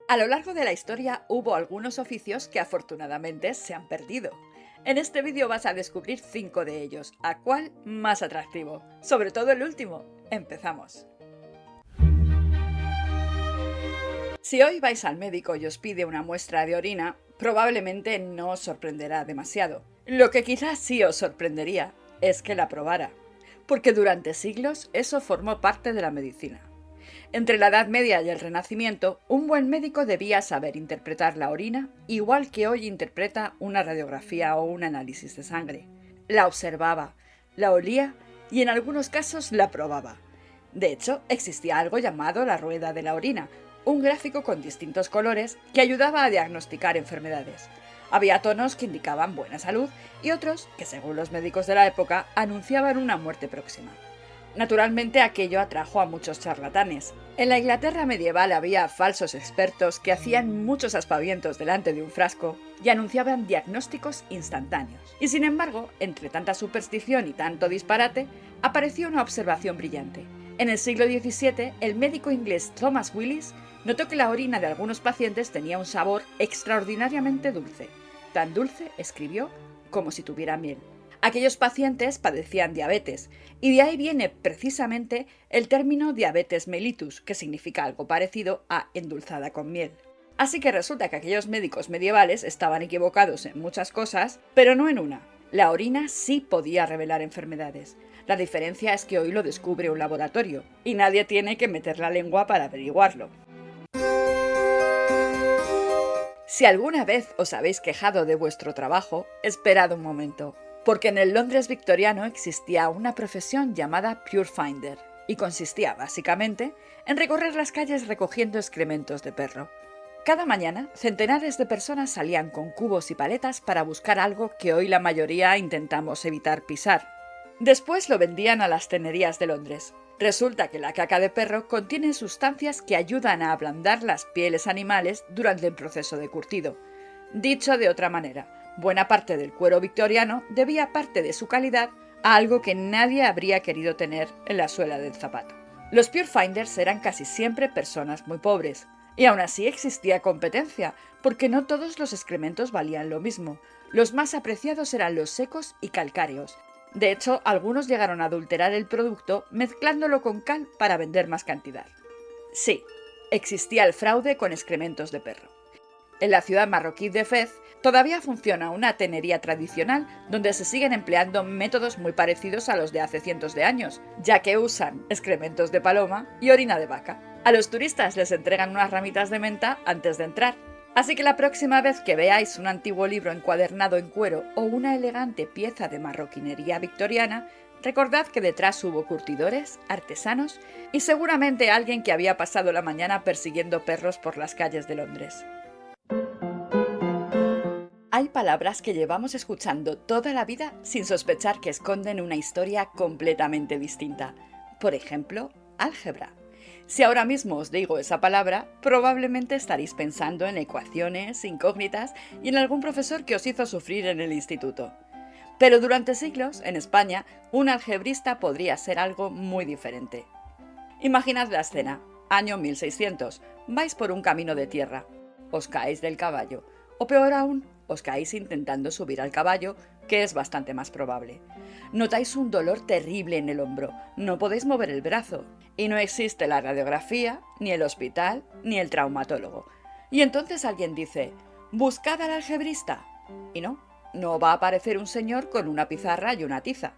A lo largo de la historia hubo algunos oficios que afortunadamente se han perdido. En este vídeo vas a descubrir 5 de ellos, ¿a cuál más atractivo? Sobre todo el último. Empezamos. Si hoy vais al médico y os pide una muestra de orina, probablemente no os sorprenderá demasiado. Lo que quizás sí os sorprendería es que la probara, porque durante siglos eso formó parte de la medicina. Entre la Edad Media y el Renacimiento, un buen médico debía saber interpretar la orina igual que hoy interpreta una radiografía o un análisis de sangre. La observaba, la olía y en algunos casos la probaba. De hecho, existía algo llamado la rueda de la orina, un gráfico con distintos colores que ayudaba a diagnosticar enfermedades. Había tonos que indicaban buena salud y otros que, según los médicos de la época, anunciaban una muerte próxima. Naturalmente, aquello atrajo a muchos charlatanes. En la Inglaterra medieval había falsos expertos que hacían muchos aspavientos delante de un frasco y anunciaban diagnósticos instantáneos. Y sin embargo, entre tanta superstición y tanto disparate, apareció una observación brillante. En el siglo XVII, el médico inglés Thomas Willis notó que la orina de algunos pacientes tenía un sabor extraordinariamente dulce. Tan dulce, escribió, como si tuviera miel. Aquellos pacientes padecían diabetes, y de ahí viene precisamente el término diabetes mellitus, que significa algo parecido a endulzada con miel. Así que resulta que aquellos médicos medievales estaban equivocados en muchas cosas, pero no en una. La orina sí podía revelar enfermedades. La diferencia es que hoy lo descubre un laboratorio, y nadie tiene que meter la lengua para averiguarlo. Si alguna vez os habéis quejado de vuestro trabajo, esperad un momento. Porque en el Londres victoriano existía una profesión llamada Pure Finder, y consistía básicamente en recorrer las calles recogiendo excrementos de perro. Cada mañana, centenares de personas salían con cubos y paletas para buscar algo que hoy la mayoría intentamos evitar pisar. Después lo vendían a las tenerías de Londres. Resulta que la caca de perro contiene sustancias que ayudan a ablandar las pieles animales durante el proceso de curtido. Dicho de otra manera, buena parte del cuero victoriano debía parte de su calidad a algo que nadie habría querido tener en la suela del zapato. Los Pure Finders eran casi siempre personas muy pobres, y aún así existía competencia, porque no todos los excrementos valían lo mismo. Los más apreciados eran los secos y calcáreos. De hecho, algunos llegaron a adulterar el producto mezclándolo con cal para vender más cantidad. Sí, existía el fraude con excrementos de perro. En la ciudad marroquí de Fez todavía funciona una tenería tradicional donde se siguen empleando métodos muy parecidos a los de hace cientos de años, ya que usan excrementos de paloma y orina de vaca. A los turistas les entregan unas ramitas de menta antes de entrar. Así que la próxima vez que veáis un antiguo libro encuadernado en cuero o una elegante pieza de marroquinería victoriana, recordad que detrás hubo curtidores, artesanos y seguramente alguien que había pasado la mañana persiguiendo perros por las calles de Londres. Hay palabras que llevamos escuchando toda la vida sin sospechar que esconden una historia completamente distinta. Por ejemplo, álgebra. Si ahora mismo os digo esa palabra, probablemente estaréis pensando en ecuaciones, incógnitas y en algún profesor que os hizo sufrir en el instituto. Pero durante siglos, en España, un algebrista podría ser algo muy diferente. Imaginad la escena. Año 1600. Vais por un camino de tierra. Os caéis del caballo. O peor aún, os caéis intentando subir al caballo, que es bastante más probable. Notáis un dolor terrible en el hombro, no podéis mover el brazo, y no existe la radiografía, ni el hospital, ni el traumatólogo. Y entonces alguien dice, «¡Buscad al algebrista!». Y no va a aparecer un señor con una pizarra y una tiza.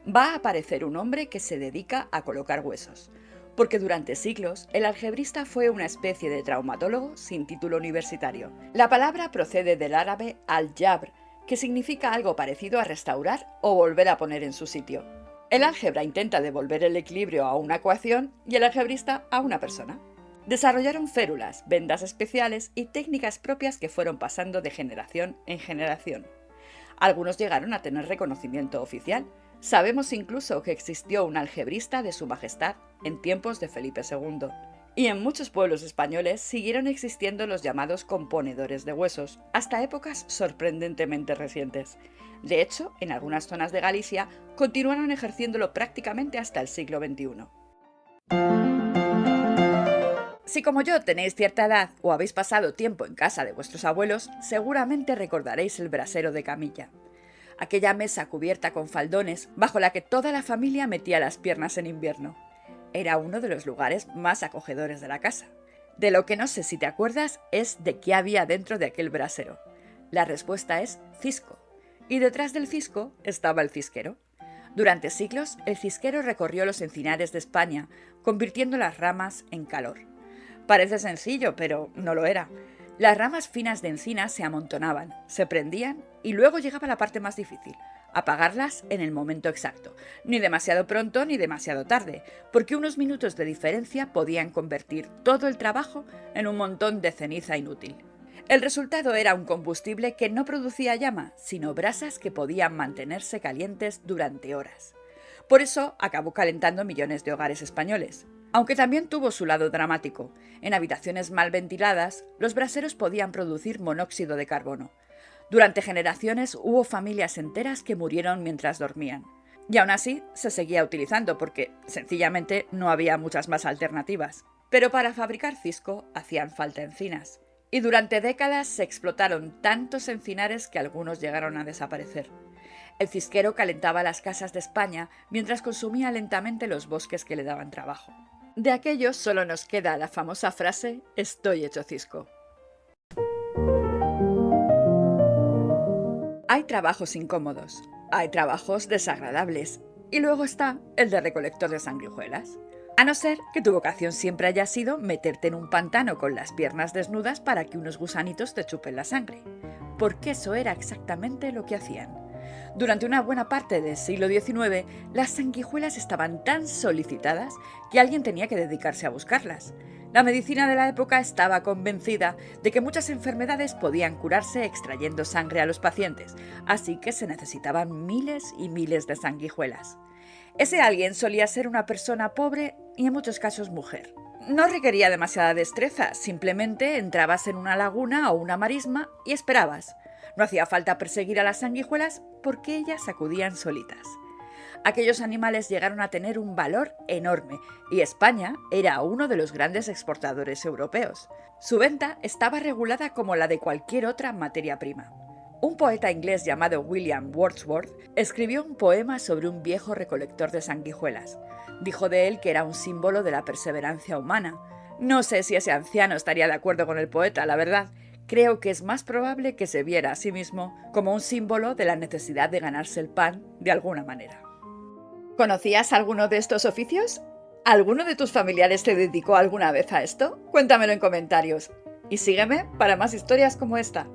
Va a aparecer un hombre que se dedica a colocar huesos. Porque durante siglos el algebrista fue una especie de traumatólogo sin título universitario. La palabra procede del árabe al-jabr, que significa algo parecido a restaurar o volver a poner en su sitio. El álgebra intenta devolver el equilibrio a una ecuación y el algebrista a una persona. Desarrollaron férulas, vendas especiales y técnicas propias que fueron pasando de generación en generación. Algunos llegaron a tener reconocimiento oficial. Sabemos incluso que existió un algebrista de Su Majestad en tiempos de Felipe II. Y en muchos pueblos españoles siguieron existiendo los llamados componedores de huesos, hasta épocas sorprendentemente recientes. De hecho, en algunas zonas de Galicia continuaron ejerciéndolo prácticamente hasta el siglo XXI. Si como yo tenéis cierta edad o habéis pasado tiempo en casa de vuestros abuelos, seguramente recordaréis el brasero de camilla. Aquella mesa cubierta con faldones bajo la que toda la familia metía las piernas en invierno. Era uno de los lugares más acogedores de la casa. De lo que no sé si te acuerdas es de qué había dentro de aquel brasero. La respuesta es cisco. Y detrás del cisco estaba el cisquero. Durante siglos, el cisquero recorrió los encinares de España, convirtiendo las ramas en calor. Parece sencillo, pero no lo era. Las ramas finas de encina se amontonaban, se prendían y luego llegaba la parte más difícil, apagarlas en el momento exacto, ni demasiado pronto ni demasiado tarde, porque unos minutos de diferencia podían convertir todo el trabajo en un montón de ceniza inútil. El resultado era un combustible que no producía llama, sino brasas que podían mantenerse calientes durante horas. Por eso acabó calentando millones de hogares españoles. Aunque también tuvo su lado dramático. En habitaciones mal ventiladas, los braseros podían producir monóxido de carbono. Durante generaciones hubo familias enteras que murieron mientras dormían. Y aún así se seguía utilizando porque sencillamente no había muchas más alternativas. Pero para fabricar cisco hacían falta encinas. Y durante décadas se explotaron tantos encinares que algunos llegaron a desaparecer. El cisquero calentaba las casas de España mientras consumía lentamente los bosques que le daban trabajo. De aquello solo nos queda la famosa frase «estoy hecho cisco». Hay trabajos incómodos, hay trabajos desagradables y luego está el de recolector de sanguijuelas. A no ser que tu vocación siempre haya sido meterte en un pantano con las piernas desnudas para que unos gusanitos te chupen la sangre, porque eso era exactamente lo que hacían. Durante una buena parte del siglo XIX, las sanguijuelas estaban tan solicitadas que alguien tenía que dedicarse a buscarlas. La medicina de la época estaba convencida de que muchas enfermedades podían curarse extrayendo sangre a los pacientes, así que se necesitaban miles y miles de sanguijuelas. Ese alguien solía ser una persona pobre y en muchos casos mujer. No requería demasiada destreza, simplemente entrabas en una laguna o una marisma y esperabas. No hacía falta perseguir a las sanguijuelas porque ellas acudían solitas. Aquellos animales llegaron a tener un valor enorme y España era uno de los grandes exportadores europeos. Su venta estaba regulada como la de cualquier otra materia prima. Un poeta inglés llamado William Wordsworth escribió un poema sobre un viejo recolector de sanguijuelas. Dijo de él que era un símbolo de la perseverancia humana. No sé si ese anciano estaría de acuerdo con el poeta, la verdad. Creo que es más probable que se viera a sí mismo como un símbolo de la necesidad de ganarse el pan de alguna manera. ¿Conocías alguno de estos oficios? ¿Alguno de tus familiares se dedicó alguna vez a esto? Cuéntamelo en comentarios. Y sígueme para más historias como esta.